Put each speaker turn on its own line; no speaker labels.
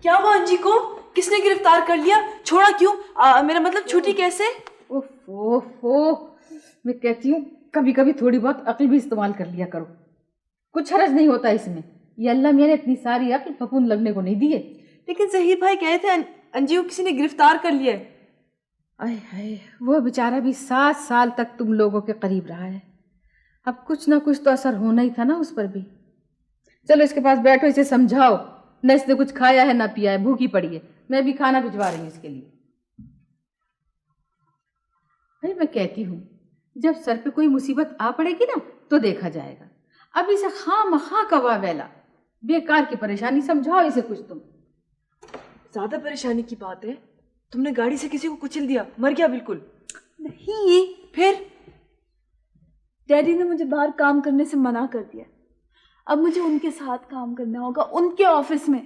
کیا ہوا انجی کو؟ کس نے گرفتار کر لیا؟ چھوڑا کیوں؟ میرا مطلب چھوٹی کیسے؟
میں کہتی ہوں کبھی کبھی تھوڑی بہت عقل بھی استعمال کر لیا کرو، کچھ حرج نہیں ہوتا اس میں. یہ اللہ میاں نے اتنی ساری عقل پھپھون لگنے کو نہیں دی ہے.
لیکن ظہیر بھائی کہے تھے انجی کو کسی نے گرفتار کر لیا ہے.
آئے ہائے، وہ بیچارہ بھی 7 سال تک تم لوگوں کے قریب رہا ہے، اب کچھ نہ کچھ تو اثر ہونا ہی تھا نا اس پر بھی. چلو اس کے پاس بیٹھو، اسے سمجھاؤ، نہ اس نے کچھ کھایا ہے نہ پیا ہے، بھوکی پڑی ہے. میں بھی کھانا بھجوا رہی ہوں اس کے لیے. بھائی میں کہتی ہوں جب سر پہ کوئی مصیبت آ پڑے گی نا تو دیکھا جائے گا. اب اسے خواہ مخواہ کا واویلا، بیکار کی پریشانی. سمجھاؤ اسے کچھ تم.
زیادہ پریشانی کی بات ہے؟ تم نے گاڑی سے کسی کو کچل دیا، مر گیا بالکل؟
نہیں،
پھر؟
ڈیڈی نے مجھے باہر کام کرنے سے منع کر دیا. اب مجھے ان کے ساتھ کام کرنا ہوگا، ان کے آفس میں.